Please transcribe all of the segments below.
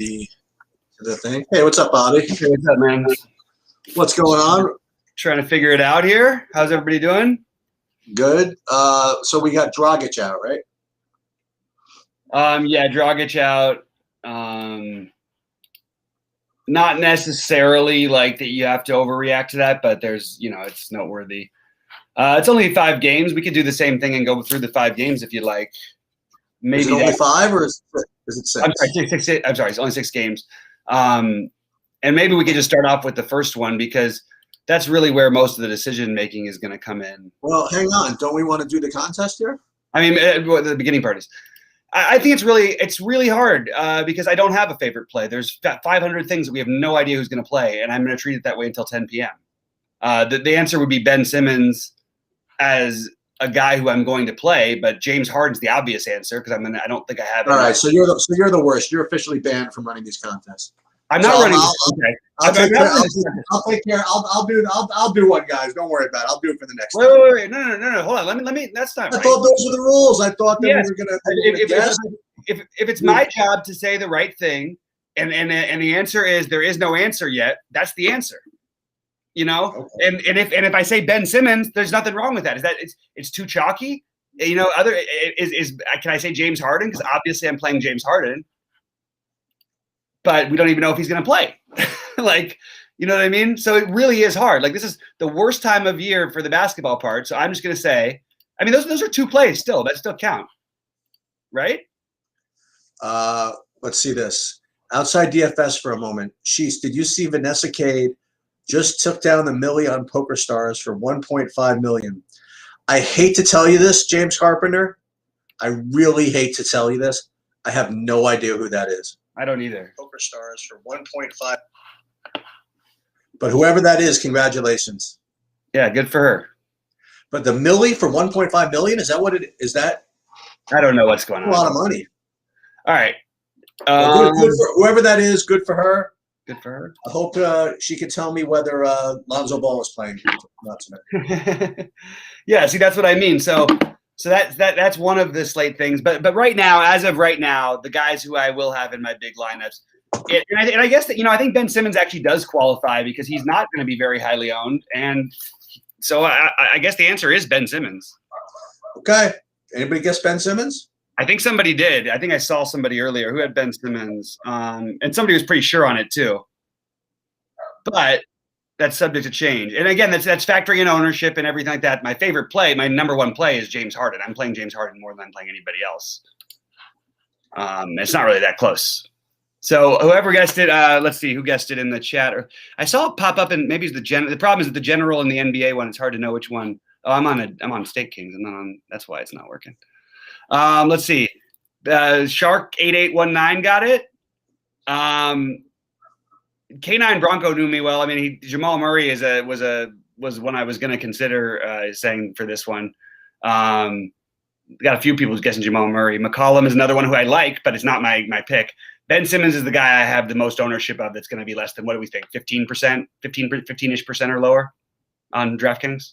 the thing. Hey, what's up, Bobby? Hey, what's up, man? What's going on? Trying to figure it out here. How's everybody doing? Good. So we got Dragic out, right? Yeah, Dragic out. Not necessarily like that you have to overreact to that, but there's, it's noteworthy. It's only 5 games. We could do the same thing and go through the 5 games if you'd like. Maybe is it only 5 or is it 6? I'm sorry, 6. I'm sorry, it's only 6 games. And maybe we could just start off with the first one because that's really where most of the decision making is going to come in. Well, hang on. Don't we want to do the contest here? I mean, the beginning part is. I think it's really hard because I don't have a favorite play. There's 500 things that we have no idea who's going to play, and I'm going to treat it that way until 10 p.m. The answer would be Ben Simmons as a guy who I'm going to play, but James Harden's the obvious answer because I don't think I have. All right, so you're the worst. You're officially banned from running these contests. I'm not running. I'll take care. I'll do one, guys. Don't worry about it. I'll do it for the next time. Wait. No. Hold on. Let me. That's not right. I thought those were the rules. I thought that we were gonna guess. If it's my job to say the right thing, and the answer is there is no answer yet, that's the answer. Okay. And if I say Ben Simmons, there's nothing wrong with that. Is that it's too chalky? Can I say James Harden? Because obviously I'm playing James Harden. But we don't even know if he's going to play. You know what I mean? So it really is hard. This is the worst time of year for the basketball part. So I'm just going to say, those are 2 plays still. That still count. Right? Let's see this. Outside DFS for a moment. Sheesh, did you see Vanessa Cade just took down the Millie on Poker Stars for $1.5 million? I hate to tell you this, James Carpenter. I really hate to tell you this. I have no idea who that is. I don't either. Poker Stars for 1.5. But whoever that is, congratulations. Yeah, good for her. But the Millie for 1.5 million, is that what it is? That I don't know what's going on. A lot of money. All right. Good for whoever that is. Good for her. Good for her. I hope she could tell me whether Lonzo Ball is playing. Not tonight. Yeah. See, that's what I mean. So that's one of the slate things. But right now, as of right now, the guys who I will have in my big lineups, and I guess that I think Ben Simmons actually does qualify because he's not going to be very highly owned, and so I guess the answer is Ben Simmons. Okay. Anybody guess Ben Simmons? I think somebody did. I think I saw somebody earlier who had Ben Simmons, and somebody was pretty sure on it too. But that's subject to change. And again, that's factoring in ownership and everything like that. My favorite play, my number 1 play is James Harden. I'm playing James Harden more than I'm playing anybody else. It's not really that close. So whoever guessed it, let's see who guessed it in the chat. I saw it pop up, and maybe it's the problem is that the general and the NBA one. It's hard to know which one. Oh, I'm on State Kings, and that's why it's not working. Let's see. Shark 8819 got it. K9 Bronco knew me well. Jamal Murray was one I was going to consider saying for this one. Got a few people guessing Jamal Murray. McCollum is another one who I like, but it's not my pick. Ben Simmons is the guy I have the most ownership of. That's going to be less than, what do we think, 15%, 15-ish% or lower on DraftKings.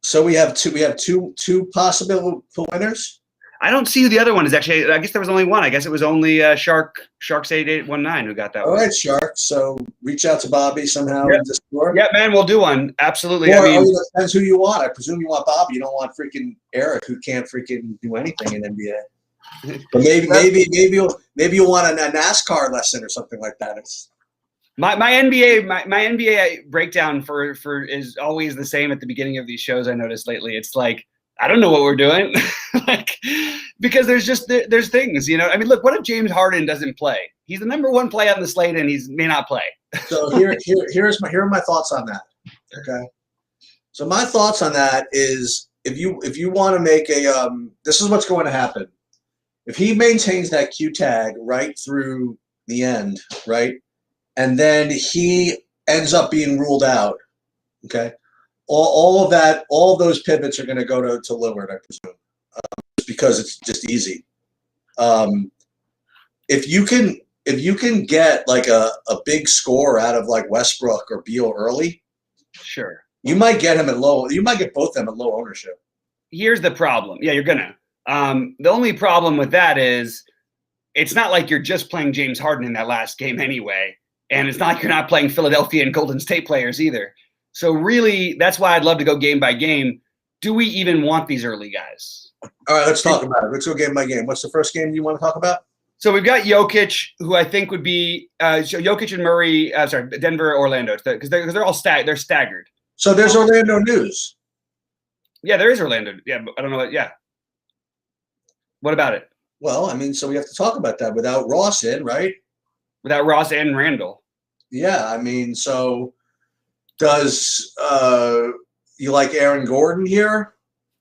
So we have two possible winners. I don't see who the other one is actually. I guess there was only one. I guess it was only Sharks 8819 who got that one. All right, Shark. So reach out to Bobby somehow in Discord. Yeah, man, we'll do one. Absolutely. It depends who you want. I presume you want Bobby. You don't want freaking Eric, who can't freaking do anything in NBA. But maybe you'll want a NASCAR lesson or something like that. My NBA breakdown for is always the same at the beginning of these shows. I noticed lately, it's like, I don't know what we're doing, because there's things, look, what if James Harden doesn't play? He's the number 1 play on the slate, and he may not play. So here are my thoughts on that. Okay. So my thoughts on that is if you want to make this is what's going to happen. If he maintains that Q tag right through the end, right, and then he ends up being ruled out, okay, all of those pivots are going to go to Lillard, I presume, just because it's just easy. If you can get like a big score out of like Westbrook or Beal early, sure, you might get him at low. You might get both of them at low ownership. Here's the problem. Yeah, you're gonna. The only problem with that is it's not like you're just playing James Harden in that last game anyway. And it's not like you're not playing Philadelphia and Golden State players either. So really, that's why I'd love to go game by game. Do we even want these early guys? All right, let's talk about it. Let's go game by game. What's the first game you want to talk about? So we've got Jokic, who I think would be Jokic and Murray. Denver, Orlando, because they're all they're staggered. So there's Orlando news. Yeah, there is Orlando. Yeah, but I don't know what. Yeah. What about it? Well, I mean, so we have to talk about that without Ross in, right? Without Ross and Randall. Yeah, I mean, so does you like Aaron Gordon here?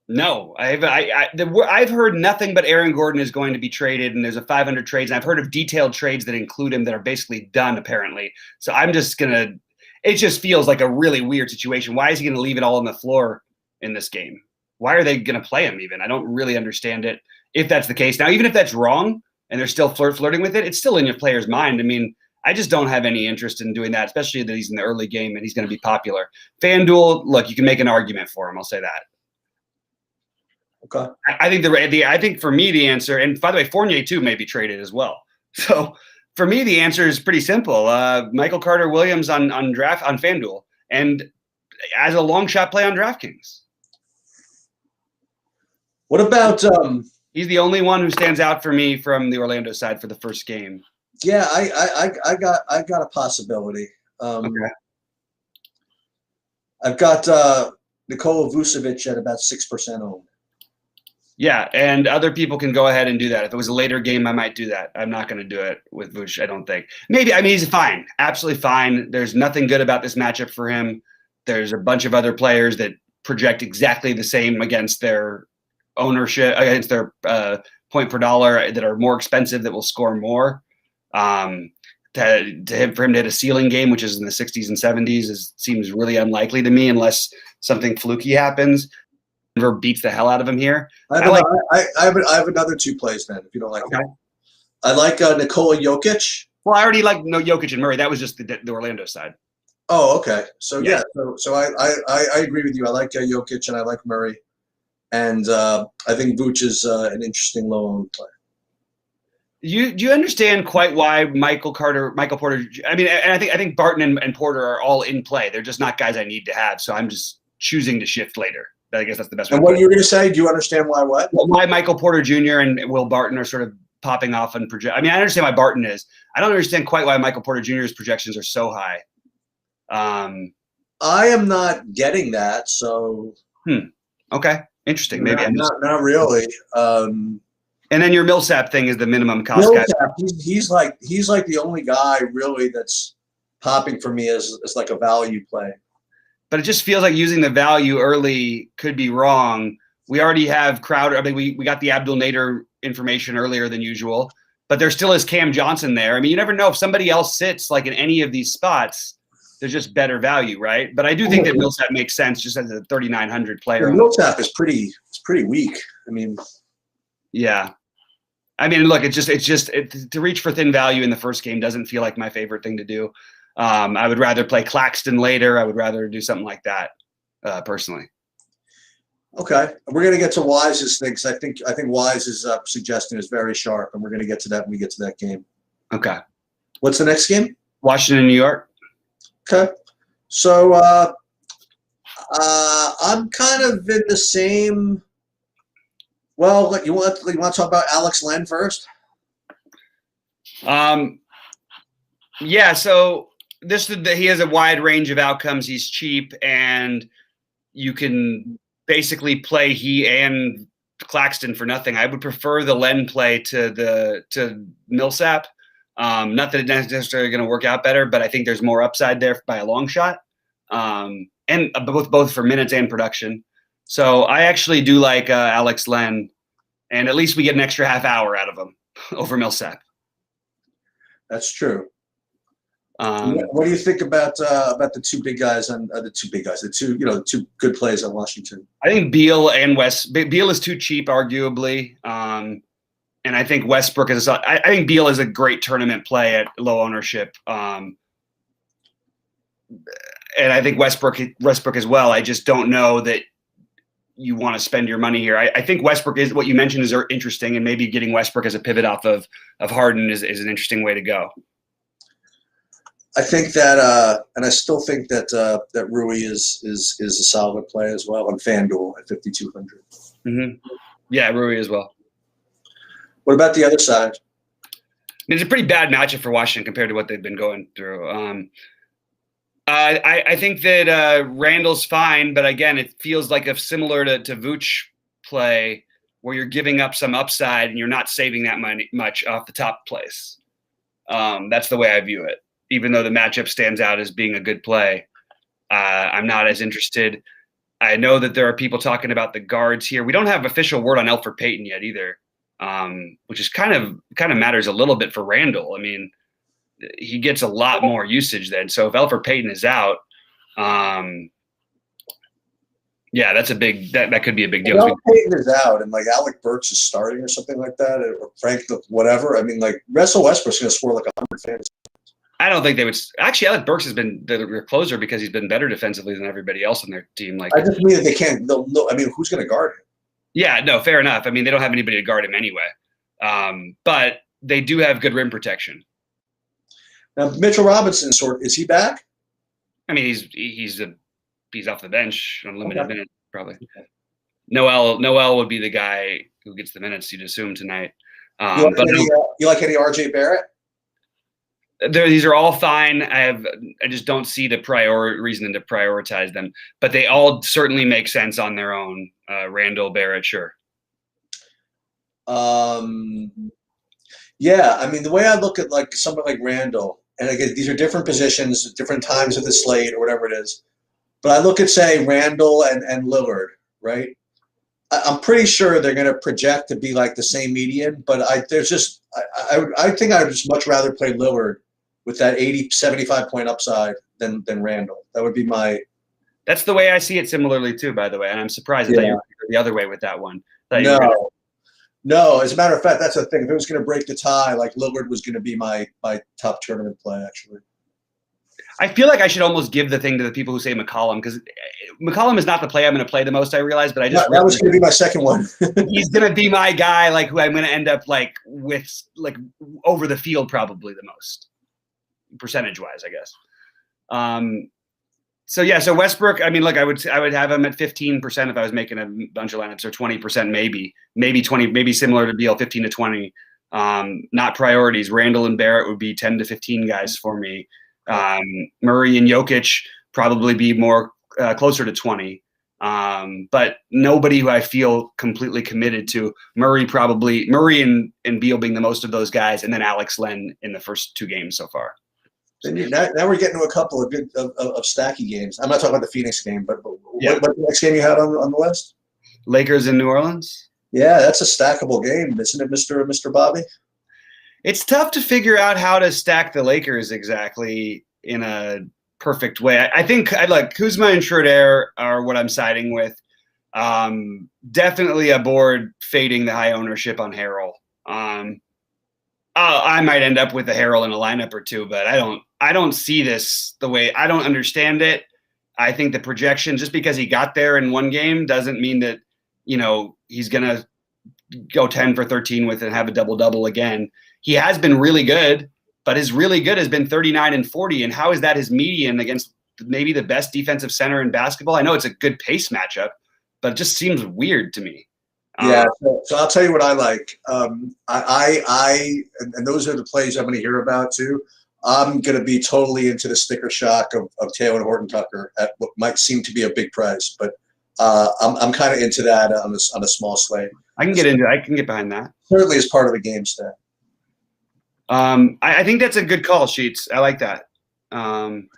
No, I've heard nothing but Aaron Gordon is going to be traded, and there's a 500 trades, and I've heard of detailed trades that include him that are basically done apparently. So I'm just gonna. It just feels like a really weird situation. Why is he going to leave it all on the floor in this game? Why are they going to play him even? I don't really understand it. If that's the case, now even if that's wrong and they're still flirting with it, it's still in your player's mind. I mean, I just don't have any interest in doing that, especially that he's in the early game and he's going to be popular. FanDuel, look, you can make an argument for him. I'll say that. Okay. I think I think for me the answer, and by the way, Fournier too may be traded as well. So for me the answer is pretty simple. Michael Carter Williams on FanDuel, and as a long shot play on DraftKings. What about? He's the only one who stands out for me from the Orlando side for the first game. Yeah, I got a possibility. Okay. I've got Nikola Vucevic at about 6% owned. Yeah, and other people can go ahead and do that. If it was a later game, I might do that. I'm not going to do it with Vuce, I don't think. Maybe, I mean, he's fine. Absolutely fine. There's nothing good about this matchup for him. There's a bunch of other players that project exactly the same against their ownership, against their point per dollar that are more expensive, that will score more. For him to hit a ceiling game, which is in the 60s and 70s, seems really unlikely to me unless something fluky happens. Denver beats the hell out of him here. I have another two plays, then, if you don't like that. I like Nikola Jokic. Well, I already like Jokic and Murray. That was just the Orlando side. Oh, okay. So yeah, so I agree with you. I like Jokic and I like Murray, and I think Vooch is an interesting low-owned player. Do you understand quite why Michael Porter? I mean, and I think Barton and Porter are all in play. They're just not guys I need to have. So I'm just choosing to shift later. I guess that's the best way. And what you were going to say? Do you understand why what? Well, why Michael Porter Jr. and Will Barton are sort of popping off and project. I mean, I understand why Barton is. I don't understand quite why Michael Porter Jr.'s projections are so high. I am not getting that. So. Okay. Interesting. Maybe not really. And then your Millsap thing is the minimum cost Millsap, guy. He's like the only guy really that's popping for me as like a value play. But it just feels like using the value early could be wrong. We already have Crowder. I mean, we got the Abdul Nader information earlier than usual, but there still is Cam Johnson there. I mean, you never know if somebody else sits like in any of these spots. There's just better value, right? But I do think that Millsap makes sense just as a 3,900 player. Millsap is pretty weak. I mean, yeah. I mean, look, it's just to reach for thin value in the first game doesn't feel like my favorite thing to do. I would rather play Claxton later. I would rather do something like that, personally. Okay, we're going to get to Wise's things. I think Wise's suggestion is very sharp, and we're going to get to that when we get to that game. Okay. What's the next game? Washington, New York. Okay, so I'm kind of in the same. Well, you want to talk about Alex Len first? Yeah. So he has a wide range of outcomes. He's cheap, and you can basically play he and Claxton for nothing. I would prefer the Len play to Millsap. Not that it's necessarily going to work out better, but I think there's more upside there by a long shot, and both for minutes and production. So I actually do like Alex Len, and at least we get an extra half hour out of him over Millsap. That's true. What do you think about the two big guys and the two good plays on Washington? I think Beal and Beal is too cheap, arguably, and I think Westbrook is. I think Beal is a great tournament play at low ownership, and I think Westbrook as well. I just don't know that you want to spend your money here. I think Westbrook is what you mentioned is interesting, and maybe getting Westbrook as a pivot off of Harden is an interesting way to go. I think that, and I still think that that Rui is a solid play as well on FanDuel at 5,200. Mm-hmm. Yeah, Rui as well. What about the other side? It's a pretty bad matchup for Washington compared to what they've been going through. I think that Randall's fine, but again, it feels like a similar to Vooch play where you're giving up some upside and you're not saving that much off the top place. That's the way I view it. Even though the matchup stands out as being a good play, I'm not as interested. I know that there are people talking about the guards here. We don't have official word on Elfrid Payton yet either, which is kind of matters a little bit for Randall. I mean, he gets a lot more usage then. So if Elfrid Payton is out, that's a big that could be a big deal. If Payton is out and like Alec Burks is starting or something like that, or Frank whatever. I mean, like Russell Westbrook's going to score like 100 fantasy. I don't think they would. Actually, Alec Burks has been their closer because he's been better defensively than everybody else on their team. Like, I just mean that they can't. No, I mean, who's going to guard him? Yeah, no, fair enough. I mean, they don't have anybody to guard him anyway. But they do have good rim protection. Now, Mitchell Robinson, is he back? I mean, he's off the bench on limited minutes probably. Okay. Noel would be the guy who gets the minutes, you'd assume, tonight. You like any RJ Barrett? These are all fine. I just don't see the reason to prioritize them, but they all certainly make sense on their own. Randall, Barrett, sure. Yeah, I mean, the way I look at like someone like Randall, and again, these are different positions, different times of the slate or whatever it is, but I look at, say, Randall and Lillard, right? I'm pretty sure they're going to project to be like the same median, but I think I would just much rather play Lillard with that 75 point upside than Randall. That would be my. That's the way I see it similarly too, by the way. And I'm surprised that you're the other way with that one. No. As a matter of fact, that's the thing. If it was going to break the tie, like Lillard was going to be my top tournament play, actually. I feel like I should almost give the thing to the people who say McCollum, because McCollum is not the play I'm going to play the most, I realize, but that was going to be my second one. He's going to be my guy, like who I'm going to end up like with, like over the field probably the most, percentage-wise, I guess. So Westbrook, I mean, look, I would have him at 15% if I was making a bunch of lineups, or 20% maybe 20, maybe similar to Beal, 15 to 20. Not priorities. Randall and Barrett would be 10 to 15 guys for me. Murray and Jokic probably be more closer to 20, but nobody who I feel completely committed to. Murray and Beal being the most of those guys, and then Alex Len in the first two games so far. Now we're getting to a couple of good of stacky games. I'm not talking about the Phoenix game, but what's the next game you had on the list? Lakers in New Orleans. Yeah, that's a stackable game, isn't it, Mr. Bobby? It's tough to figure out how to stack the Lakers exactly in a perfect way. I think Kuzma and Schroeder are what I'm siding with. Definitely aboard fading the high ownership on Harrell. I might end up with a Harrell in a lineup or two, but I don't see this the way. I don't understand it. I think the projection, just because he got there in one game, doesn't mean that he's gonna go 10 for 13 with and have a double-double again. He has been really good, but his really good has been 39 and 40. And how is that his median against maybe the best defensive center in basketball? I know it's a good pace matchup, but it just seems weird to me. Yeah, so I'll tell you what I like. And those are the plays I'm going to hear about too. I'm going to be totally into the sticker shock of Taylor and Horton Tucker at what might seem to be a big price, but I'm kind of into that on a small slate. I can get behind that. Certainly as part of the game stat. I think that's a good call, Sheets. I like that. I'm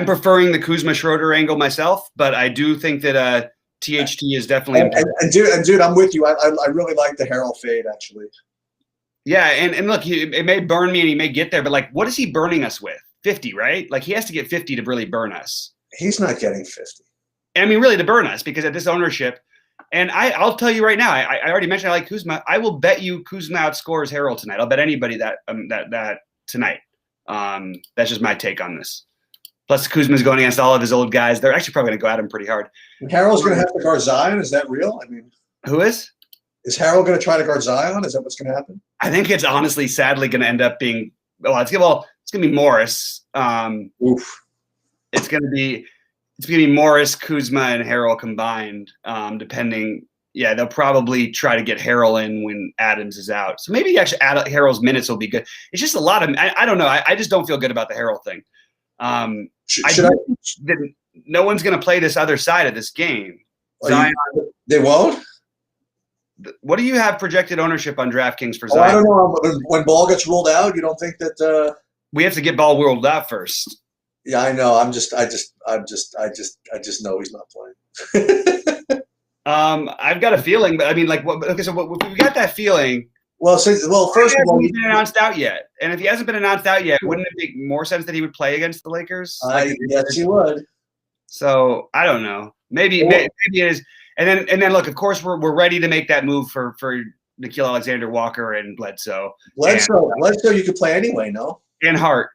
preferring the Kuzma Schroeder angle myself, but I do think that THT is definitely and dude, I'm with you. I really like the Harrell fade actually. Yeah, and look, it may burn me and he may get there, but like, what is he burning us with? 50, right? Like he has to get 50 to really burn us. He's not getting 50. I mean, really to burn us, because at this ownership, and I'll tell you right now, I already mentioned I like Kuzma. I will bet you Kuzma outscores Harrell tonight. I'll bet anybody that tonight. That's just my take on this. Plus Kuzma's going against all of his old guys. They're actually probably going to go at him pretty hard. And Harrell's going to have to guard Zion. Is that real? I mean, who is? Is Harrell going to try to guard Zion? Is that what's going to happen? I think it's honestly, sadly, going to end up being it's going to be Morris. Oof. It's going to be Morris, Kuzma, and Harrell combined. Depending, they'll probably try to get Harrell in when Adams is out. So maybe actually Harrell's minutes will be good. It's just a lot of I don't know. I just don't feel good about the Harrell thing. No one's going to play this other side of this game. Zion, they won't? What do you have projected ownership on DraftKings for Zion? I don't know. When Ball gets ruled out, you don't think that we have to get Ball ruled out first? Yeah, I know. I just know he's not playing. I've got a feeling, but I mean, like, we got that feeling. Well, first of all, he's been announced out yet, and if he hasn't been announced out yet, wouldn't it make more sense that he would play against the Lakers? Yes, he would. So I don't know. Maybe it is. And then look, of course, we're ready to make that move for Nickeil Alexander-Walker and Bledsoe. Bledsoe, you could play anyway, no? And Hart.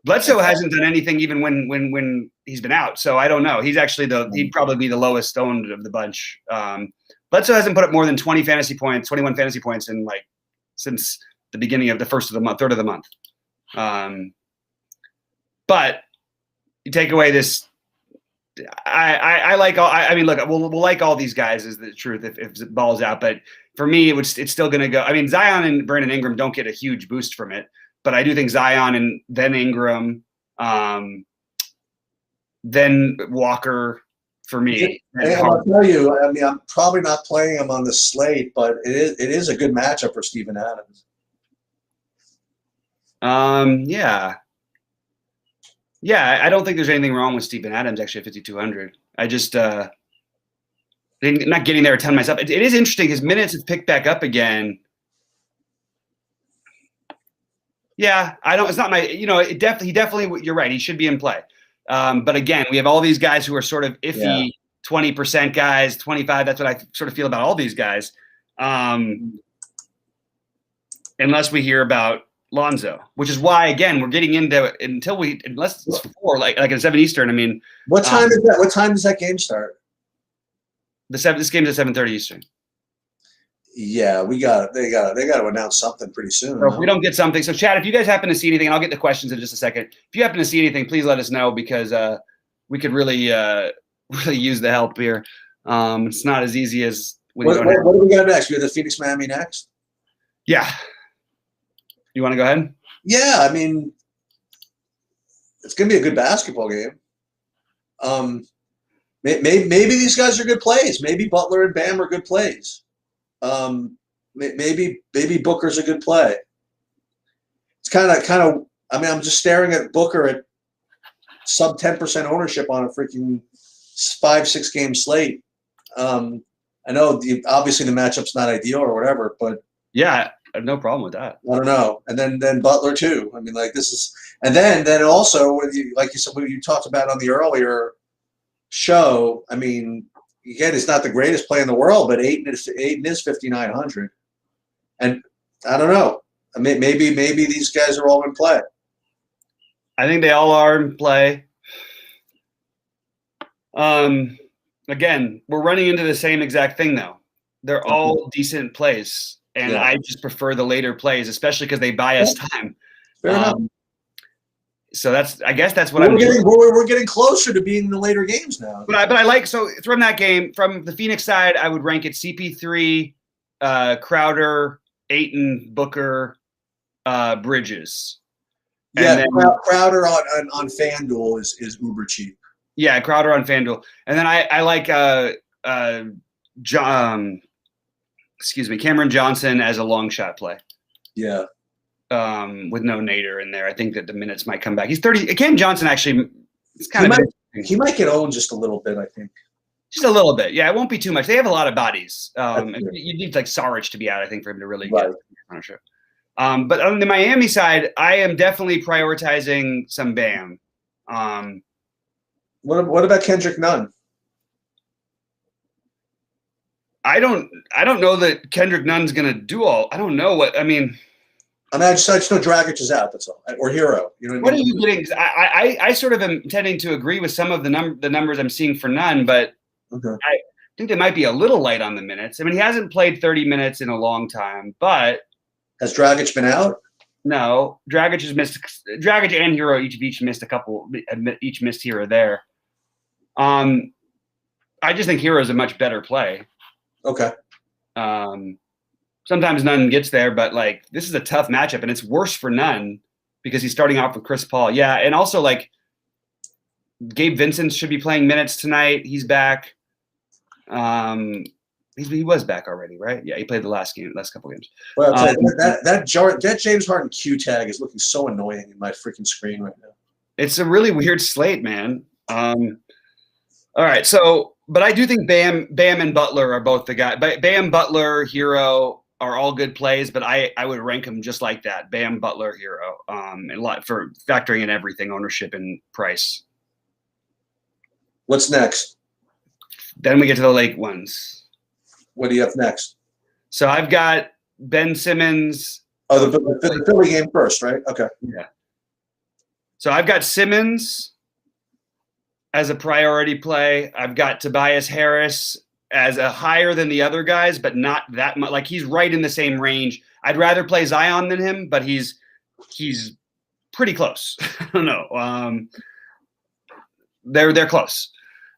Bledsoe hasn't done anything even when he's been out. So I don't know. He's actually he'd probably be the lowest owned of the bunch. Bledsoe hasn't put up more than 21 fantasy points in since the beginning of the first of the month, third of the month. But you take away this. I like all. I mean, look, we'll like all these guys is the truth if Ball's out. But for me, it's still going to go. I mean, Zion and Brandon Ingram don't get a huge boost from it. But I do think Zion and then Ingram, then Walker for me. I'll tell you, I mean, I'm probably not playing him on the slate, but it is a good matchup for Steven Adams. Yeah, I don't think there's anything wrong with Steven Adams actually at 5,200. I just not getting there a ton myself. It is interesting. His minutes have picked back up again. Yeah, I don't. It's not my. He definitely. You're right. He should be in play. But again, we have all these guys who are sort of iffy, 20% guys, 25. That's what I sort of feel about all these guys. Unless we hear about Lonzo, which is why again we're getting into it unless it's 4, like at 7 Eastern. I mean, what time is that? What time does that game start? This game's at 7:30 Eastern. Yeah, they got to announce something pretty soon. So if we don't get something, so Chad, if you guys happen to see anything, and I'll get the questions in just a second. If you happen to see anything, please let us know because we could really use the help here. It's not as easy as what do we got next? We have the Phoenix Miami next. Yeah. You want to go ahead? Yeah, I mean, it's gonna be a good basketball game. Maybe these guys are good plays. Maybe Butler and Bam are good plays. Maybe Booker's a good play. It's kind of. I mean, I'm just staring at Booker at sub 10% ownership on a freaking 5-6 game slate. I know obviously the matchup's not ideal or whatever, but yeah, I have no problem with that. I don't know. And then Butler too. I mean, like this is, and then also like you said, what you talked about on the earlier show. I mean. Again, it's not the greatest play in the world, but Ayton is 5,900, and I don't know. I mean, maybe these guys are all in play. I think they all are in play. Again, we're running into the same exact thing though. They're all decent plays, and I just prefer the later plays, especially because they buy us time. Fair enough. So I guess that's what we're getting closer to being the later games now. But I like, so from that game, from the Phoenix side, I would rank it CP3, Crowder, Ayton, Booker, Bridges. Yeah, and then, Crowder on FanDuel is uber cheap. Yeah, Crowder on FanDuel. And then I like Cameron Johnson as a long shot play. Yeah. With no Nader in there. I think that the minutes might come back. He's 30. Cam Johnson actually, it's kind of. He might get owned just a little bit, I think. Just a little bit. Yeah, it won't be too much. They have a lot of bodies. You need like Saric to be out, I think, for him to really get on a show. But on the Miami side, I am definitely prioritizing some Bam. What about Kendrick Nunn? I don't know that Kendrick Nunn's going to do all. I don't know what. I mean, I mean, I just know Dragic is out. That's all, or Hero. You know what I are mean? you getting? I sort of am tending to agree with some of the numbers I'm seeing for Nunn, but Okay. I think they might be a little light on the minutes. I mean, he hasn't played 30 minutes in a long time, but Has Dragic been out? no, Dragic has missed. Dragic and Hero each missed a couple. Each missed here or there. I just think Hero is a much better play. Okay. Sometimes Nunn gets there, but like this is a tough matchup, and it's worse for Nunn because he's starting off with Chris Paul. Yeah, and also like Gabe Vincent should be playing minutes tonight. He's back. He was back already, right? Yeah, he played the last couple games. Well, I'll tell you, that James Harden Q tag is looking so annoying in my freaking screen right now. It's a really weird slate, man. All right, so but I do think Bam and Butler are both the guy. Bam, Butler, Hero are all good plays, but I would rank them just like that: Bam, Butler, Hero. A lot for factoring in everything, ownership and price. What's next? Then we get to the late ones. What do you have next? So I've got Ben Simmons. Oh, the Philly game first, right? Okay. Yeah. So I've got Simmons as a priority play. I've got Tobias Harris as a higher than the other guys, but not that much. Like he's right in the same range. I'd rather play Zion than him, but he's pretty close. I don't know. They're close.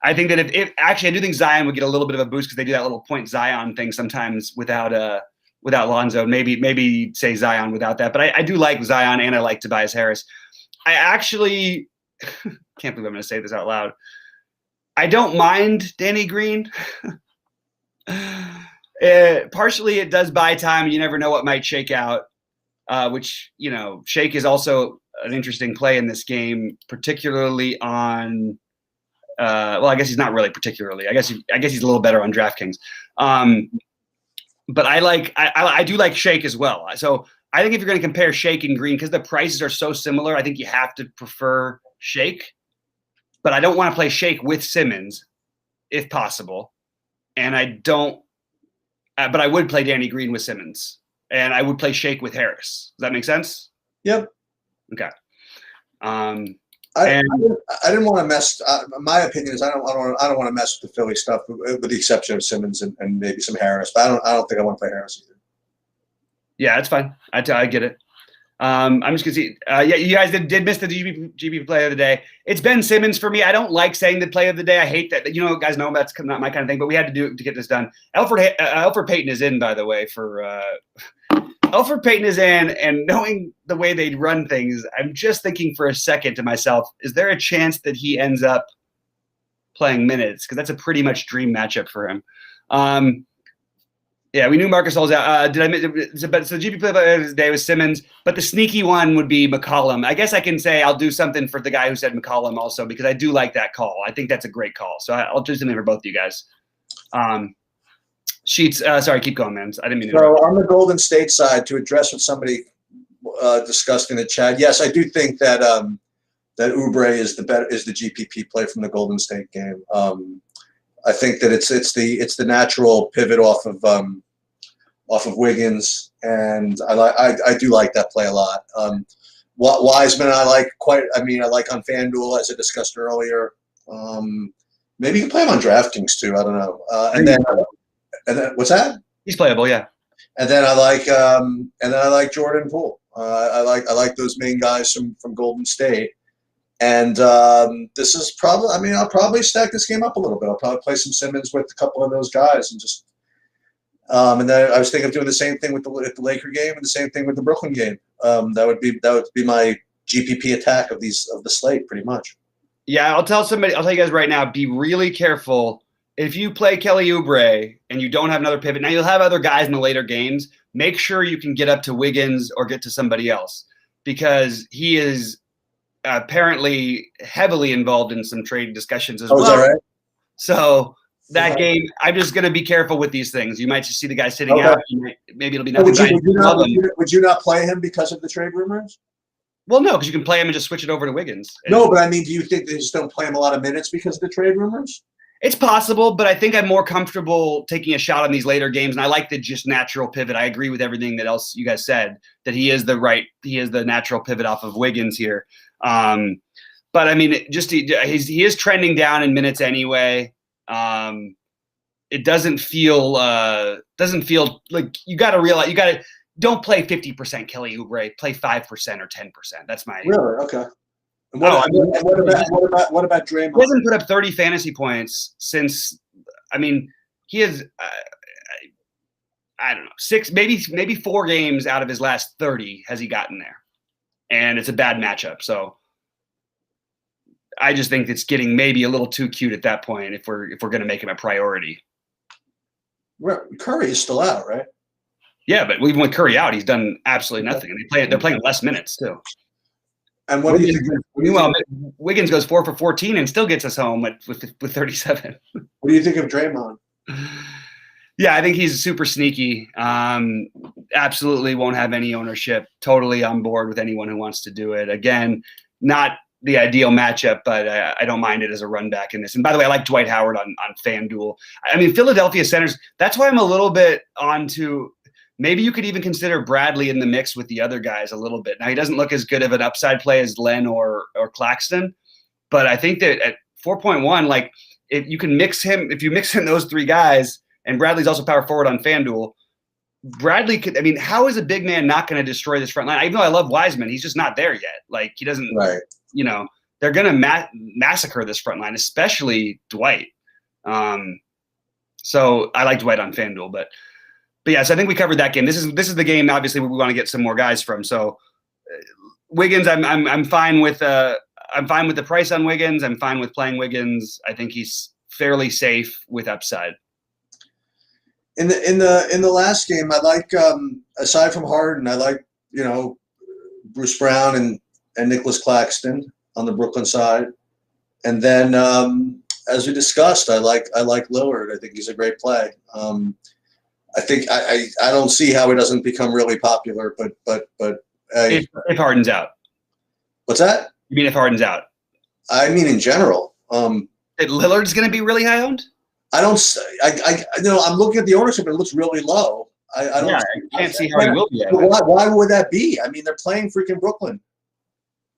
I think that if actually I do think Zion would get a little bit of a boost because they do that little point Zion thing sometimes without Lonzo. Maybe say Zion without that, but I do like Zion and I like Tobias Harris. I actually can't believe I'm going to say this out loud. I don't mind Danny Green. Partially, it does buy time. You never know what might shake out. Which Shake is also an interesting play in this game, particularly on. Well, I guess he's not really particularly. I guess he's a little better on DraftKings. But I do like Shake as well. So I think if you're going to compare Shake and Green, because the prices are so similar, I think you have to prefer Shake. But I don't want to play Shake with Simmons, if possible. And I don't. But I would play Danny Green with Simmons, and I would play Shake with Harris. Does that make sense? Yep. Okay. I didn't want to mess. My opinion is I don't want to mess with the Philly stuff, with the exception of Simmons and maybe some Harris. But I don't think I want to play Harris either. Yeah, that's fine. I get it. I'm just gonna see. Yeah, you guys did miss the GP play of the day. It's Ben Simmons for me. I don't like saying the play of the day. I hate that. Guys know that's not my kind of thing. But we had to do it to get this done. Elfrid Payton is in, by the way. Elfrid Payton is in, and knowing the way they run things, I'm just thinking for a second to myself: is there a chance that he ends up playing minutes? Because that's a pretty much dream matchup for him. Yeah, we knew Marcus All's out. So the GP play of the day was Simmons, but the sneaky one would be McCollum. I guess I can say I'll do something for the guy who said McCollum also because I do like that call. I think that's a great call. So I'll do something for both of you guys. Sheets. Sorry, keep going, man. I didn't mean to. So on the Golden State side, to address what somebody discussed in the chat, yes, I do think that that Oubre is the GPP play from the Golden State game. I think that it's the natural pivot off of Wiggins, and I do like that play a lot. Wiseman I like on FanDuel, as I discussed earlier. Maybe you can play him on DraftKings too. I don't know. And then what's that? He's playable, yeah. And then I like Jordan Poole. I like those main guys from Golden State. And this is probably. I mean, I'll probably stack this game up a little bit. I'll probably play some Simmons with a couple of those guys, and just. And then I was thinking of doing the same thing with the Laker game and the same thing with the Brooklyn game. That would be my GPP attack of the slate, pretty much. Yeah, I'll tell you guys right now. Be really careful if you play Kelly Oubre and you don't have another pivot. Now you'll have other guys in the later games. Make sure you can get up to Wiggins or get to somebody else because he is. Apparently heavily involved in some trade discussions as well. Is that right? So that game, I'm just going to be careful with these things. You might just see the guy sitting out. Maybe it'll be nothing. Would you not play him because of the trade rumors? Well, no, because you can play him and just switch it over to Wiggins. No, but I mean, do you think they just don't play him a lot of minutes because of the trade rumors? It's possible, but I think I'm more comfortable taking a shot on these later games, and I like the just natural pivot. I agree with everything that else you guys said, that he is the natural pivot off of Wiggins here. But I mean, he is trending down in minutes anyway. It doesn't feel like you got to realize don't play 50% Kelly Oubre, play 5% or 10%. That's my really okay. And what about Draymond? He hasn't put up 30 fantasy points since. I mean, he has. I don't know, 6, maybe 4 games out of his last 30 has he gotten there, and it's a bad matchup. So I just think it's getting maybe a little too cute at that point if we're going to make him a priority. Curry is still out, right? Yeah, but even with Curry out, he's done absolutely nothing, and they're playing less minutes too. And what do you think? Meanwhile, Wiggins goes 4 for 14 and still gets us home with 37. What do you think of Draymond? Yeah, I think he's super sneaky. Absolutely won't have any ownership. Totally on board with anyone who wants to do it. Again, not the ideal matchup, but I don't mind it as a run back in this. And by the way, I like Dwight Howard on FanDuel. I mean, Philadelphia centers, that's why I'm a little bit onto – maybe you could even consider Bradley in the mix with the other guys a little bit. Now, he doesn't look as good of an upside play as Len or Claxton, but I think that at 4.1, like if you mix in those 3 guys, and Bradley's also power forward on FanDuel, Bradley could – I mean, how is a big man not going to destroy this front line? Even though I love Wiseman, he's just not there yet. Like he doesn't right. You know, they're going to massacre this front line, especially Dwight. So I like Dwight on FanDuel, but yeah, so I think we covered that game. This is the game, obviously, where we want to get some more guys from. So Wiggins, I'm fine with the price on Wiggins. I'm fine with playing Wiggins. I think he's fairly safe with upside. In the last game, I like aside from Harden, I like Bruce Brown and Nicholas Claxton on the Brooklyn side, and then as we discussed, I like Lillard. I think he's a great play. I think I don't see how he doesn't become really popular, but if Harden's out. What's that? You mean if Harden's out? I mean in general. That Lillard's going to be really high owned? I don't. I'm looking at the ownership and it looks really low. I can't see how he will be. Why would that be? I mean, they're playing freaking Brooklyn.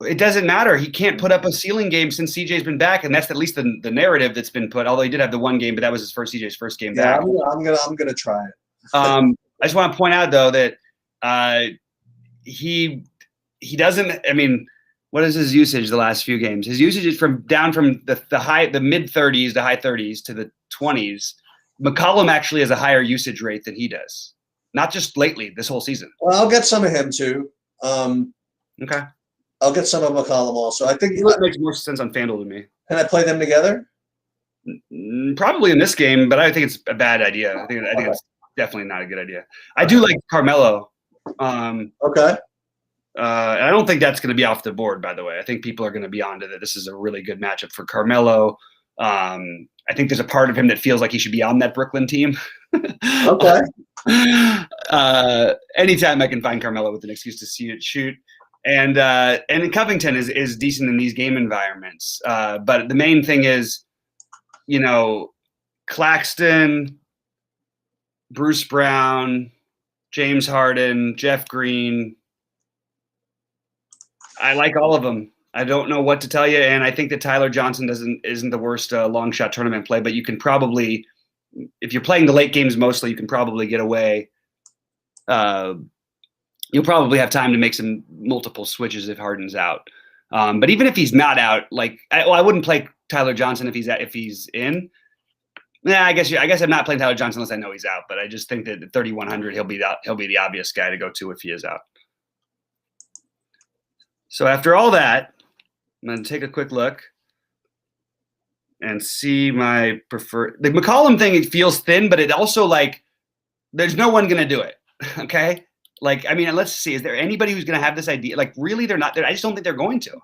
It doesn't matter. He can't put up a ceiling game since CJ's been back, and that's at least the narrative that's been put. Although he did have the one game, but that was CJ's first game back. I'm gonna try it. I just want to point out though that he doesn't. I mean, what is his usage the last few games? His usage is down from the mid 30s, the high 30s to the 20s. McCollum actually has a higher usage rate than he does. Not just lately, this whole season. Well, I'll get some of him too. Okay. I'll get some of McCollum also. I think that makes more sense on FanDuel to me. Can I play them together? Probably in this game, but I think it's a bad idea. I think it's definitely not a good idea. I do like Carmelo. Okay. I don't think that's going to be off the board, by the way. I think people are going to be onto that. This is a really good matchup for Carmelo. I think there's a part of him that feels like he should be on that Brooklyn team. Okay. Anytime I can find Carmelo with an excuse to see it shoot. And Covington is decent in these game environments. But the main thing is, Claxton, Bruce Brown, James Harden, Jeff Green. I like all of them. I don't know what to tell you, and I think that Tyler Johnson isn't the worst long shot tournament play. But you can probably, if you're playing the late games mostly, you can probably get away. You'll probably have time to make some multiple switches if Harden's out. But even if he's not out, I wouldn't play Tyler Johnson if he's in. Yeah, I guess I'm not playing Tyler Johnson unless I know he's out. But I just think that at 3,100 he'll be the obvious guy to go to if he is out. So after all that, I'm going to take a quick look and see my preferred. The McCollum thing, it feels thin, but it also there's no one going to do it. Okay. Let's see. Is there anybody who's going to have this idea? Really, they're not. I just don't think they're going to,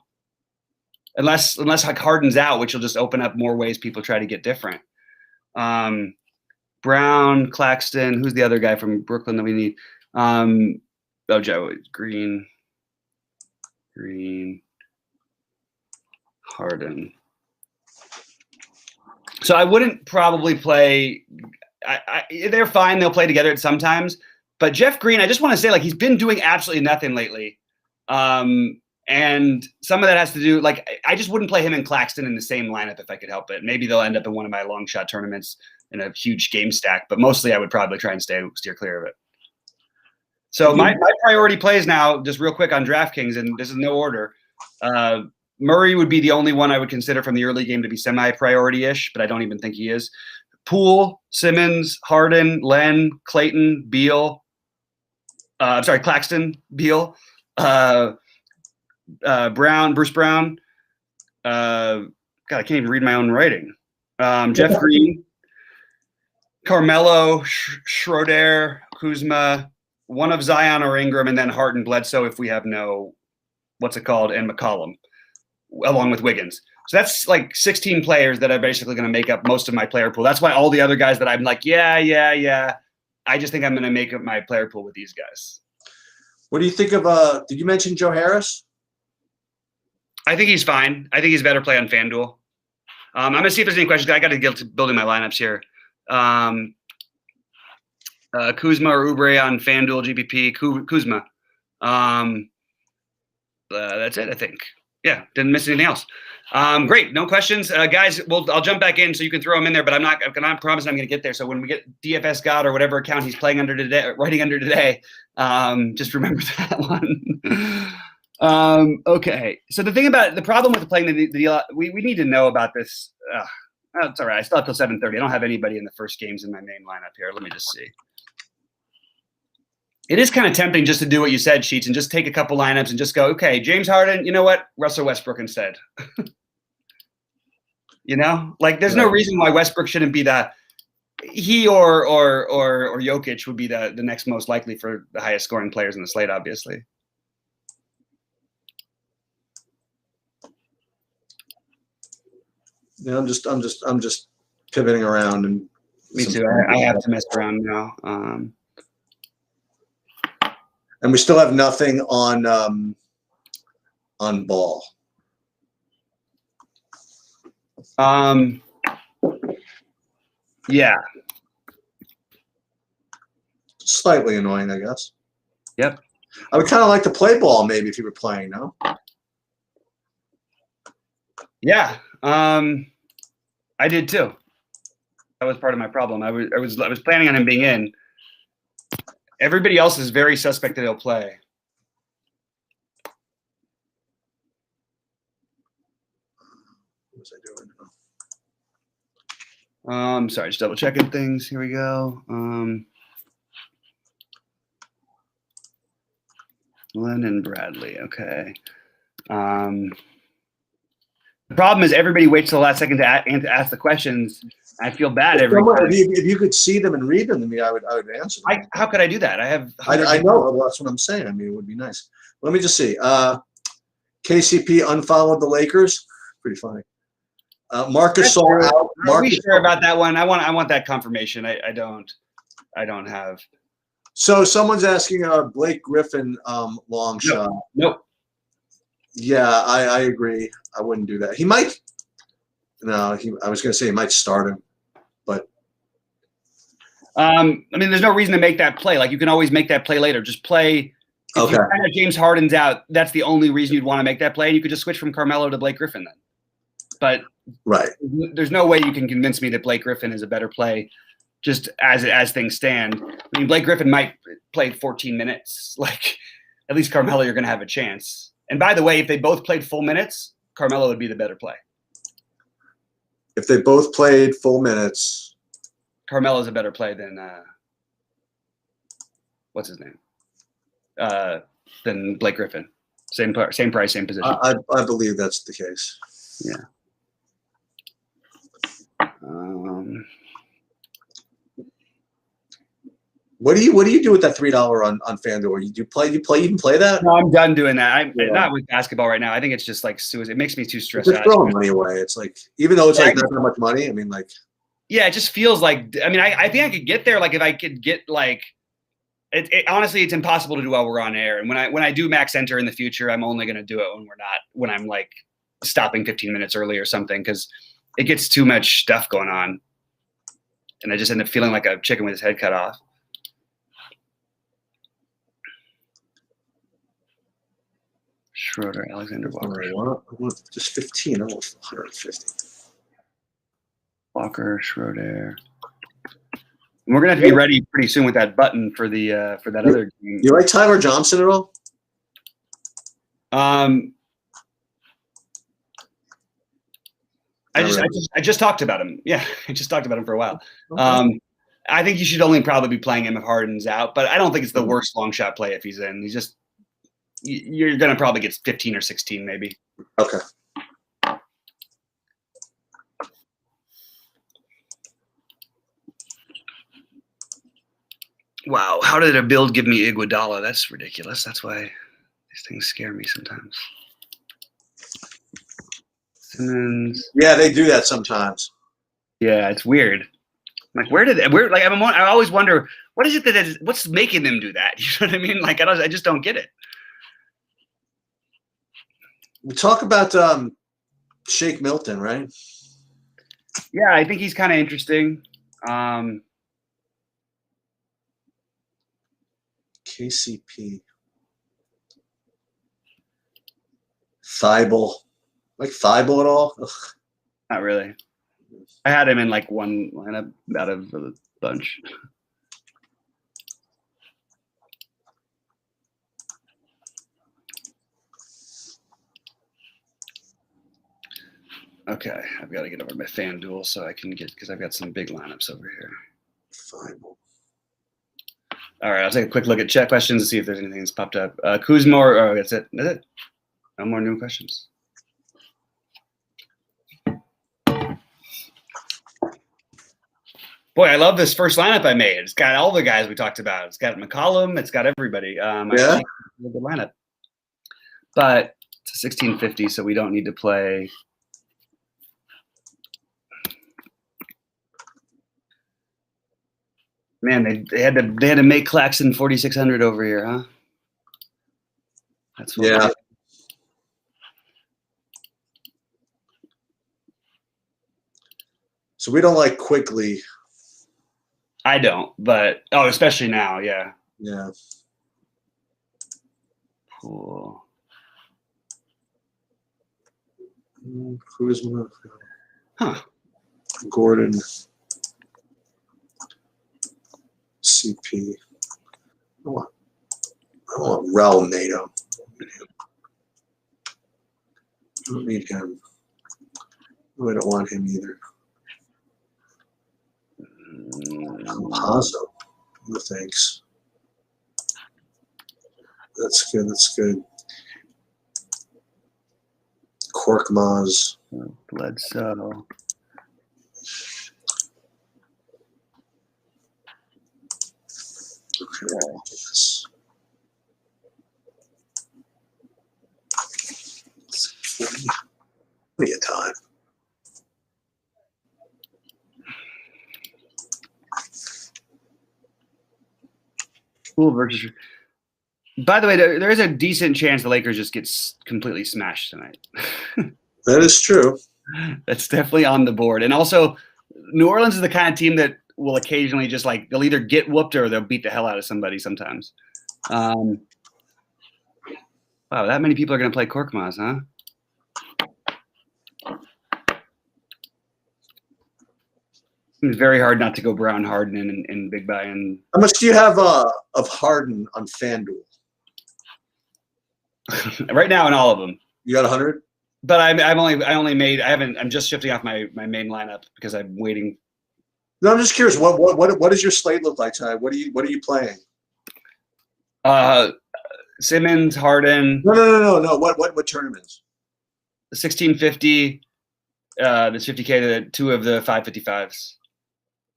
unless Harden's out, which will just open up more ways people try to get different. Brown, Claxton. Who's the other guy from Brooklyn that we need? Joe Green, Harden. So I wouldn't probably play. They're fine. They'll play together at sometimes. But Jeff Green, I just want to say, like, he's been doing absolutely nothing lately. And some of that has to do, like, I just wouldn't play him and Claxton in the same lineup if I could help it. Maybe they'll end up in one of my long shot tournaments in a huge game stack. But mostly I would probably try and steer clear of it. So my priority plays now, just real quick on DraftKings, and this is no order. Murray would be the only one I would consider from the early game to be semi-priority-ish, but I don't even think he is. Poole, Simmons, Harden, Len, Clayton, Beal. Claxton, Beal, Brown, Bruce Brown. God, I can't even read my own writing. Jeff Green, Carmelo, Schroeder, Kuzma, one of Zion or Ingram, and then Harden, Bledsoe if we have no, and McCollum, along with Wiggins. So that's like 16 players that are basically going to make up most of my player pool. That's why all the other guys that I'm like, yeah. I just think I'm going to make up my player pool with these guys. What do you think of did you mention Joe Harris? I think he's fine. I think he's a better play on FanDuel. I'm going to see if there's any questions. I got to get to building my lineups here. Kuzma or Oubre on FanDuel GPP. Kuzma. That's it, I think. Yeah, didn't miss anything else. Great, no questions, guys. I'll jump back in so you can throw them in there, but I'm not promising I'm going to get there. So when we get DFS God or whatever account he's playing under today, writing under today, just remember that one. Okay. So the problem with playing the deal, we need to know about this. It's all right. I still have till 7:30. I don't have anybody in the first games in my main lineup here. Let me just see. It is kind of tempting just to do what you said, Sheets, and just take a couple lineups and just go, okay, James Harden, you know what? Russell Westbrook instead. There's no reason why Westbrook shouldn't be he or Jokic would be the next most likely for the highest scoring players in the slate, obviously. Yeah, I'm just pivoting around and me too. I have to mess around now. And we still have nothing on Ball. Yeah. Slightly annoying, I guess. Yep. I would kind of like to play Ball maybe if you were playing, no? Yeah. I did too. That was part of my problem. I was planning on him being in. Everybody else is very suspect that he'll play. What was I doing? Sorry, just double checking things. Here we go. Lennon Bradley. Okay. The problem is everybody waits till the last second to ask the questions. I feel bad every time. If you could see them and read them to me, I would answer them. How could I do that? I know. That's what I'm saying. I mean, it would be nice. Let me just see. KCP unfollowed the Lakers. Pretty funny. Marcus Gasol out. Are we sure about that one? I want that confirmation. I don't have. So someone's asking Blake Griffin long shot. Nope. Yeah, I agree. I wouldn't do that. He might. No, I was going to say he might start him, but. I mean, there's no reason to make that play. Like, you can always make that play later. Just play. If you find out James Harden's out, that's the only reason you'd want to make that play. And you could just switch from Carmelo to Blake Griffin then. But right, there's no way you can convince me that Blake Griffin is a better play just as things stand. I mean, Blake Griffin might play 14 minutes. Like, at least Carmelo, you're going to have a chance. And by the way, if they both played full minutes, Carmelo would be the better play. If they both played full minutes, Carmelo's a better play than what's his name? Than Blake Griffin. Same price, same position. I believe that's the case. Yeah. What do you do with that $3 on FanDuel? You even play that? No, I'm done doing that. I'm not with basketball right now. I think it's just like suicide. It makes me too stressed out. Just throwing money away. It's like, even though it's like not that much money. I mean, like. Yeah, it just feels like. I mean, I think I could get there. Like, if I could get like. Honestly, it's impossible to do while we're on air. And when I do max enter in the future, I'm only going to do it when I'm like stopping 15 minutes early or something, because it gets too much stuff going on, and I just end up feeling like a chicken with his head cut off. Schroeder, Alexander Walker. I want just 15. I want 150. Walker, Schroeder. And we're gonna have to be ready pretty soon with that button for the for that other game. You like Tyler Johnson at all? I just talked about him. Yeah, I just talked about him for a while. Okay. I think you should only probably be playing him if Harden's out, but I don't think it's the worst long shot play if he's in. He's just you're gonna probably get 15 or 16 maybe. Okay. Wow, how did a build give me Iguodala? That's ridiculous. That's why these things scare me sometimes. Simmons. Yeah, they do that sometimes. Yeah, it's weird. Like, I always wonder, what is it what's making them do that? You know what I mean? Like, I just don't get it. We talk about Shake Milton, right? Yeah, I think he's kind of interesting. KCP. Thibault. Like Thibault at all? Ugh. Not really. I had him in like one lineup out of a bunch. Okay, I've got to get over to my FanDuel so I can get, because I've got some big lineups over here. Thibault. All right, I'll take a quick look at chat questions and see if there's anything that's popped up. Kuzma, oh, that's it. That's it. No more new questions. Boy, I love this first lineup I made. It's got all the guys we talked about. It's got McCollum. It's got everybody. Yeah. It's a good lineup. But it's a 1650, so we don't need to play. Man, they had to make Claxton 4600 over here, huh? That's what yeah. So we don't like Quickly. I don't, but especially now, yeah. Yeah. Cool. Kuzma. Huh. Gordon. CP. I want Raul Nato. I don't need him. I don't want him either. Pazzo. No thanks. That's good. That's good. Korkmaz. Bledsoe. Okay. Plenty of time. Cool versus. By the way, there is a decent chance the Lakers just gets completely smashed tonight. That is true. That's definitely on the board. And also, New Orleans is the kind of team that will occasionally just like they'll either get whooped or they'll beat the hell out of somebody sometimes. Wow, that many people are going to play Korkmaz, huh? It's very hard not to go Brown, Harden, and Big Buy. And how much do you have of Harden on FanDuel? Right now in all of them. You got 100? But I'm just shifting off my main lineup because I'm waiting. No, I'm just curious. What does your slate look like tonight? What are you playing? Simmons, Harden. No. What tournaments? The 1650, the 50K, the two of the 555s.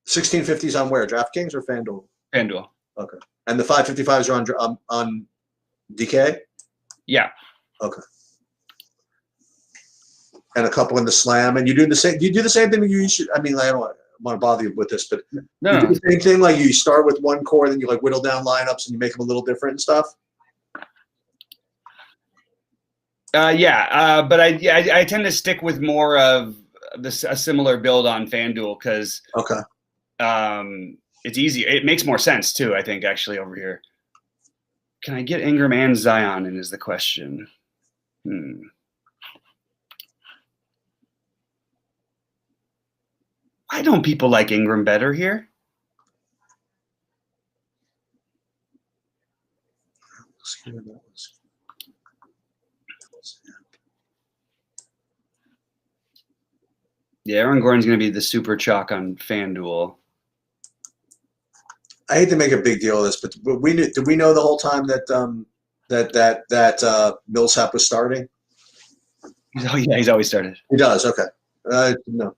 1650s on where? DraftKings or FanDuel? FanDuel. Okay. And the 555s are on DK? Yeah. Okay. And a couple in the slam, and you do the same. Do you do the same thing that you should? I mean, I don't want to bother you with this, but no. You do the same thing. Like you start with one core, then you like whittle down lineups, and you make them a little different and stuff. But I tend to stick with more of a similar build on FanDuel because Okay. It's easy. It makes more sense too, I think, actually over here. Can I get Ingram and Zion in is the question. Why don't people like Ingram better here? Yeah, Aaron Gordon's going to be the super chalk on FanDuel. I hate to make a big deal of this, but did we know the whole time that Millsap was starting? Oh yeah, he's always started. He does. Okay. No.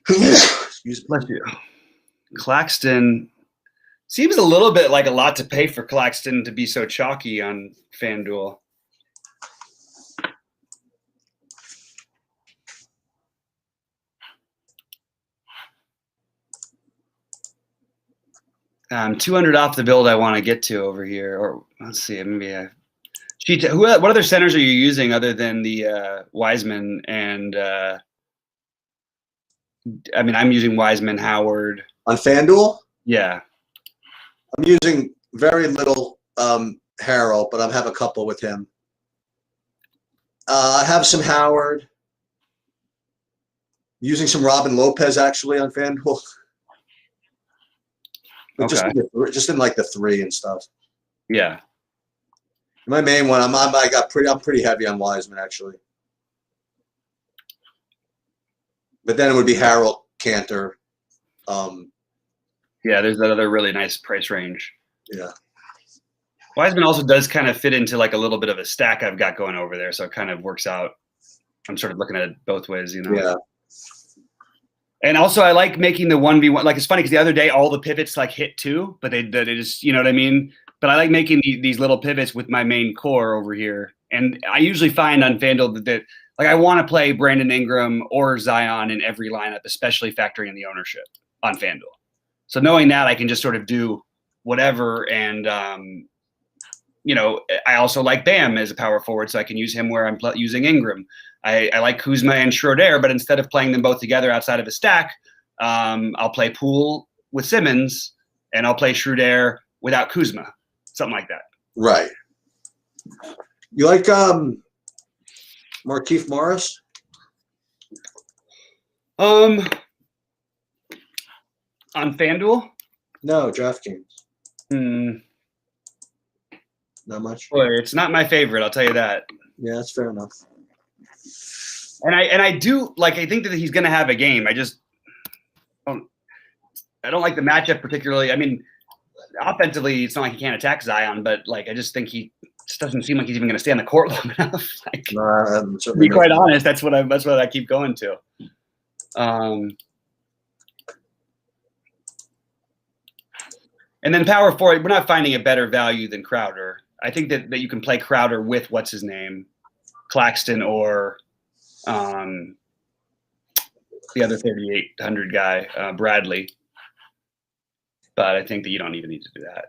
Excuse me. Bless you. Claxton seems a little bit like a lot to pay for Claxton to be so chalky on FanDuel. $200 off the build I want to get to over here, or let's see, maybe what other centers are you using other than the Wiseman and I'm using Wiseman, Howard on FanDuel. Yeah, I'm using very little Harrell, but I have a couple with him. I have some Howard. I'm using some Robin Lopez actually on FanDuel. But okay. just in like the 3 and stuff. Yeah. My main one, I'm pretty heavy on Wiseman actually. But then it would be Harrell, Cantor. Yeah, there's that other really nice price range. Yeah. Wiseman also does kind of fit into like a little bit of a stack I've got going over there, so it kind of works out. I'm sort of looking at it both ways, you know. Yeah. And also, I like making the 1v1. Like, it's funny because the other day all the pivots like hit 2, but they just, you know what I mean. But I like making these little pivots with my main core over here. And I usually find on FanDuel that like I want to play Brandon Ingram or Zion in every lineup, especially factoring in the ownership on FanDuel. So knowing that, I can just sort of do whatever. And you know, I also like Bam as a power forward, so I can use him where I'm using Ingram. I like Kuzma and Schroeder, but instead of playing them both together outside of a stack, I'll play Poole with Simmons, and I'll play Schroeder without Kuzma, something like that. Right. You like Markieff Morris? On FanDuel? No, DraftKings. Not much. Boy, it's not my favorite, I'll tell you that. Yeah, that's fair enough. And I do like. I think that he's going to have a game. I don't like the matchup particularly. I mean, offensively, it's not like he can't attack Zion, but like I just think he just doesn't seem like he's even going to stay on the court long enough. Like, to be quite honest, that's what I keep going to. And then power forward, we're not finding a better value than Crowder. I think that you can play Crowder with what's his name, Claxton, or the other 3,800 guy, Bradley. But I think that you don't even need to do that.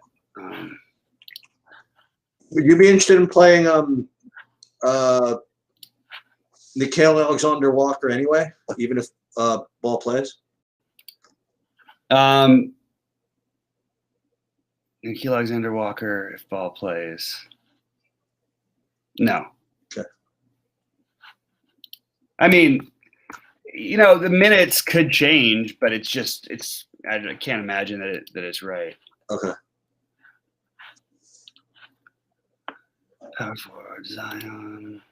Would you be interested in playing Nickeil Alexander-Walker anyway, even if Ball plays? Nickeil Alexander-Walker, if Ball plays. No. Okay. I mean, you know, the minutes could change, but I can't imagine that it's right. Okay. Power forward, Zion.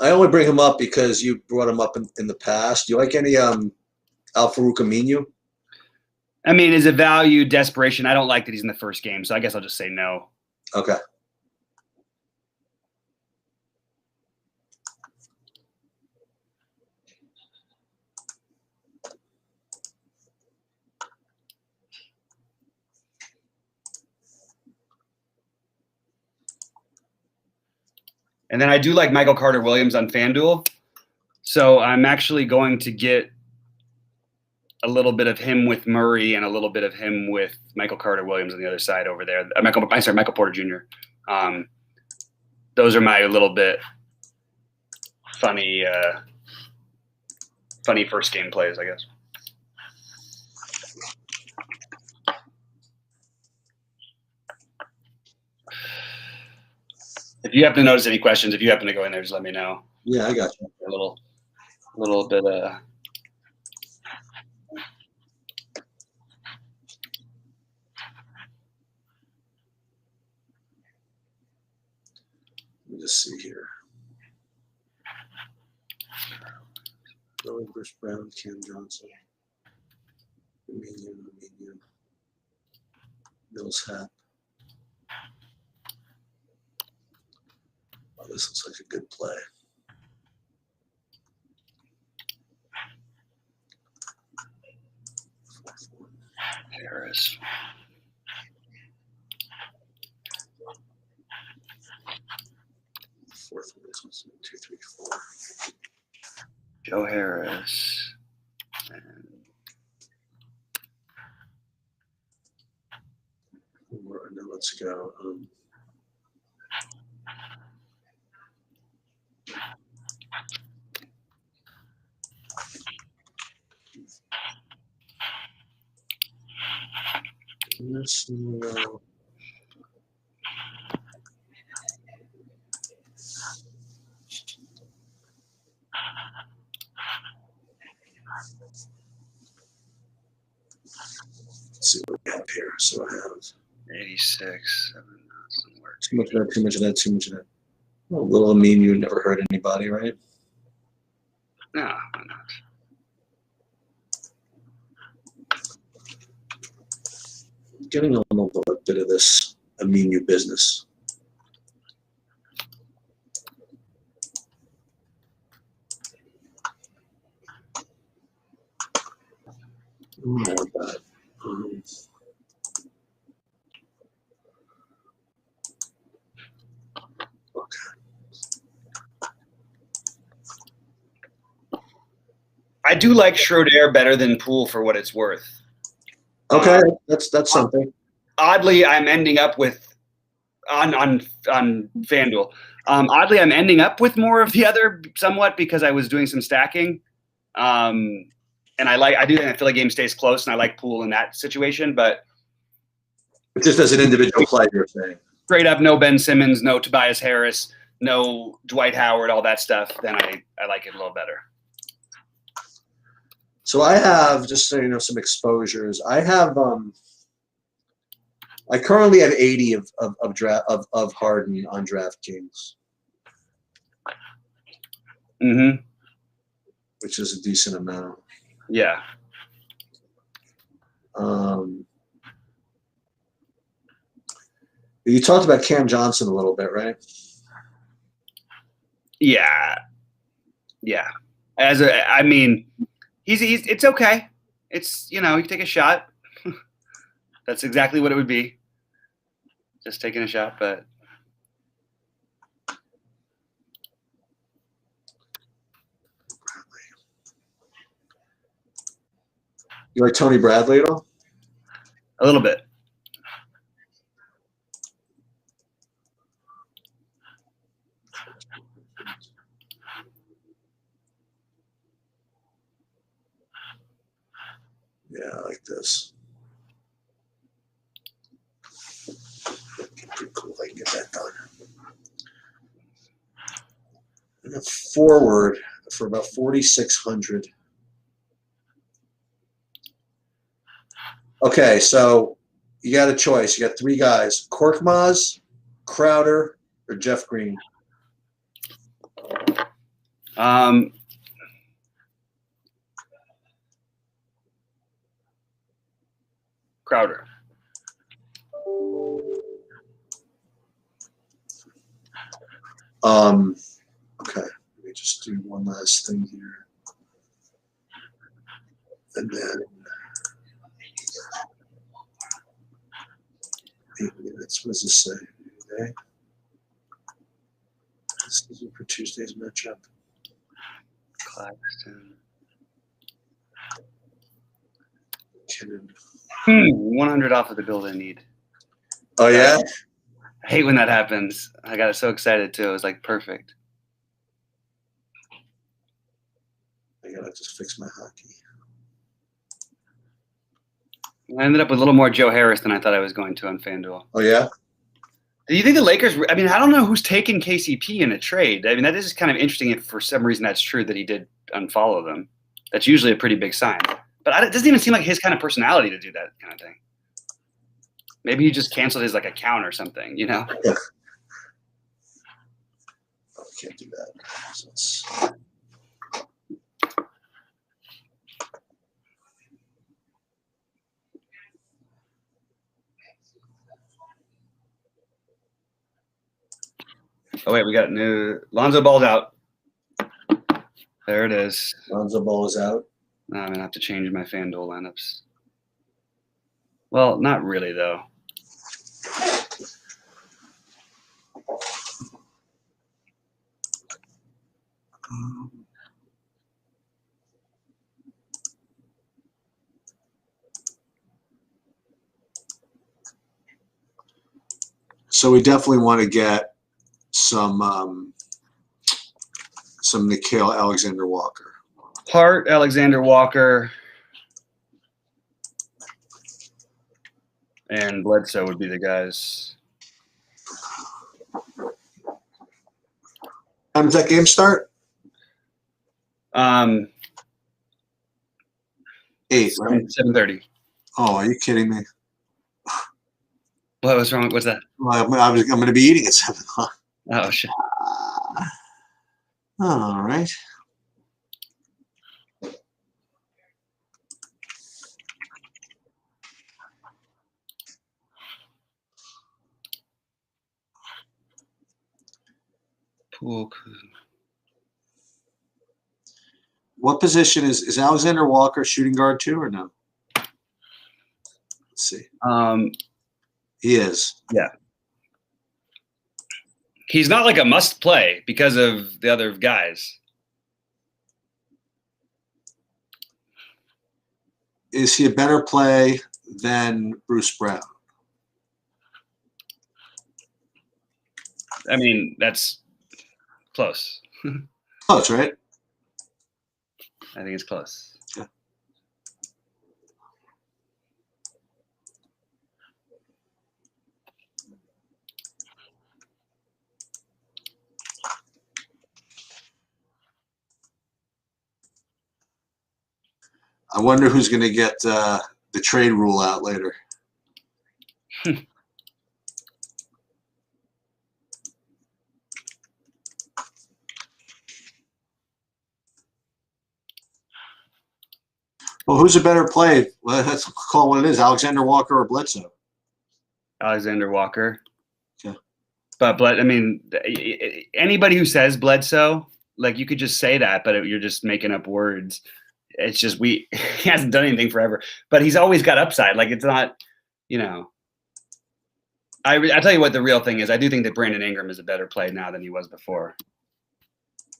I only bring him up because you brought him up in the past. Do you like any Al-Farouq Aminu? I mean, is it value, desperation? I don't like that he's in the first game, so I guess I'll just say no. Okay. And then I do like Michael Carter-Williams on FanDuel. So I'm actually going to get a little bit of him with Murray and a little bit of him with Michael Carter-Williams on the other side over there. Michael Porter Jr. Those are my little bit funny first game plays, I guess. If you happen to notice any questions, if you happen to go in there, just let me know. Yeah, I got you. A little bit. Let me just see here. Bruce Brown, Cam Johnson, Medium, Millsap. Oh, this looks like a good play. Harris. Fourth one is 1, 2, 3, 4. Joe Harris. And now let's go. Let's see what we have here. So I have 86, 7, somewhere. Too much of that. A little Amin, you never hurt anybody, right? No, why not? Getting a little bit of this Aminu business. Not bad. Okay. I do like Schroeder better than Poole for what it's worth. Okay, that's something. Oddly, I'm ending up with on FanDuel. Oddly, I'm ending up with more of the other somewhat because I was doing some stacking, and I feel like game stays close, and I like Poole in that situation. But just as an individual player, you're saying straight up, no Ben Simmons, no Tobias Harris, no Dwight Howard, all that stuff. Then I like it a little better. So I have, just so you know, some exposures. I have I currently have 80 of Harden on DraftKings. Mm-hmm. Which is a decent amount. Yeah. You talked about Cam Johnson a little bit, right? Yeah. Yeah. It's okay. It's, you can take a shot. That's exactly what it would be. Just taking a shot, but you like Tony Bradley at all? A little bit. Yeah, I like this. Pretty cool if I can get that done. And a forward for about 4,600. Okay, so you got a choice. You got three guys: Korkmaz, Crowder, or Jeff Green. Crowder. Okay, let me just do one last thing here. And then 8 minutes. What does this say? Okay. This is for Tuesday's matchup. Claxton. 100 off of the build I need. Oh, yeah? I hate when that happens. I got so excited too. It was like perfect. I gotta just fix my hockey. I ended up with a little more Joe Harris than I thought I was going to on FanDuel. Oh, yeah? Do you think the Lakers? I mean, I don't know who's taken KCP in a trade. I mean, that is kind of interesting if for some reason that's true that he did unfollow them. That's usually a pretty big sign. But it doesn't even seem like his kind of personality to do that kind of thing. Maybe he just canceled his like account or something, you know? Yeah. Oh, I can't do that. So Oh wait, we got new Lonzo Ball's out. There it is. Lonzo Ball is out. Now I'm gonna have to change my FanDuel lineups. Well, not really though. So we definitely want to get some Nickeil Alexander-Walker. Hart, Alexander Walker, and Bledsoe would be the guys. How does that game start? 8, right? 7:30. Oh, are you kidding me? What was wrong? What's that? I'm going to be eating at 7 o'clock. Oh shit. All right. Pool. What position is Alexander Walker shooting guard too or no? Let's see. He is. Yeah. He's not like a must play because of the other guys. Is he a better play than Bruce Brown? I mean, that's close. Close, right? I think it's close. Yeah. I wonder who's going to get the trade rule out later. Well, who's a better play? Well, let's call what it is: Alexander Walker or Bledsoe. Alexander Walker. Yeah. But I mean, anybody who says Bledsoe, like you could just say that, but you're just making up words. It's just he hasn't done anything forever, but he's always got upside. Like it's not, you know. I tell you what the real thing is. I do think that Brandon Ingram is a better play now than he was before.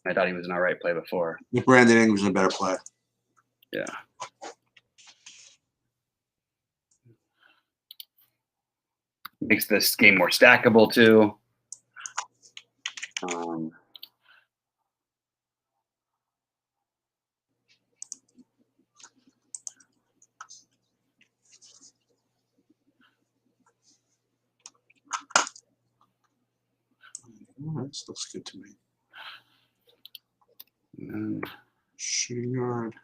I thought he was an all right play before. Brandon Ingram's a better play. Yeah. Makes this game more stackable too. This looks good to me. Shooting guard.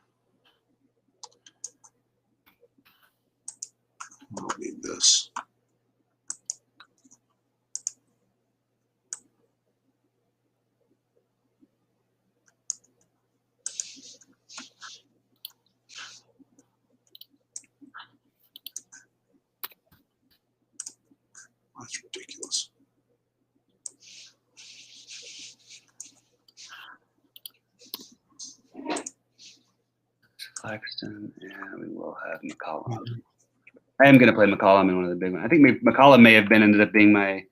I don't need this. That's ridiculous. Claxton, and we will have McCollum. I am going to play McCollum in one of the big ones. I think McCollum may have ended up being the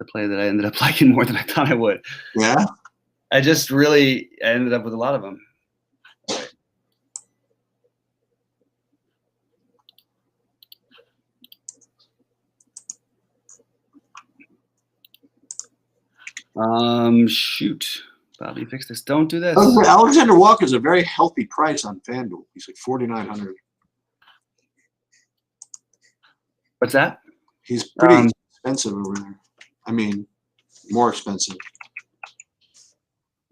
play that I ended up liking more than I thought I would. Yeah? I ended up with a lot of them. Shoot. Bobby, fix this. Don't do this. Alexander Walker's a very healthy price on FanDuel. He's like 4,900. What's that? He's pretty expensive over there. I mean, more expensive.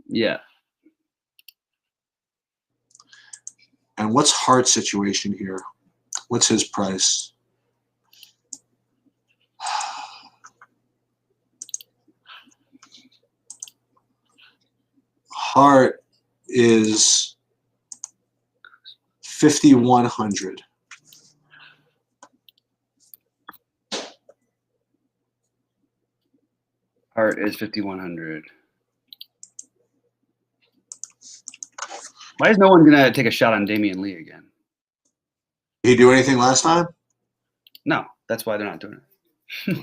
Yeah. And what's Hart's situation here? What's his price? Hart is 5,100. Hart is 5,100. Why is no one gonna take a shot on Damian Lee again? Did he do anything last time? No, that's why they're not doing it.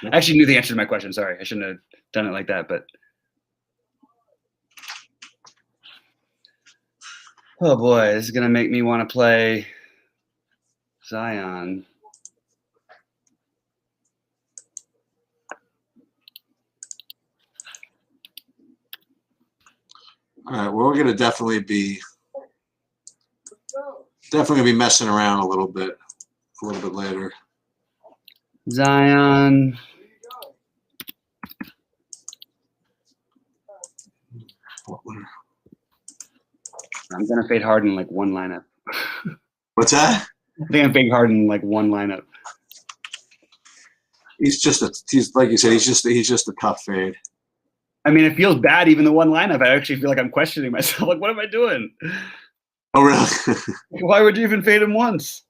I actually knew the answer to my question. Sorry, I shouldn't have done it like that, but. Oh boy, this is gonna make me want to play Zion. All right, well, we're gonna definitely be messing around a little bit later. Zion. I'm gonna fade Harden in like one lineup. What's that? I think I'm fade Harden in like one lineup. He's like you said, he's just a tough fade. I mean, it feels bad even the one lineup. I actually feel like I'm questioning myself. Like, what am I doing? Oh, really? Why would you even fade him once?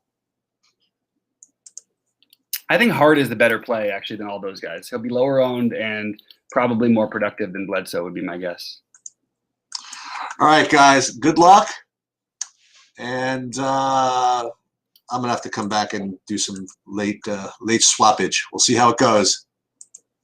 I think Hart is the better play actually than all those guys. He'll be lower owned and probably more productive than Bledsoe would be my guess. All right, guys. Good luck. And I'm gonna have to come back and do some late swappage. We'll see how it goes.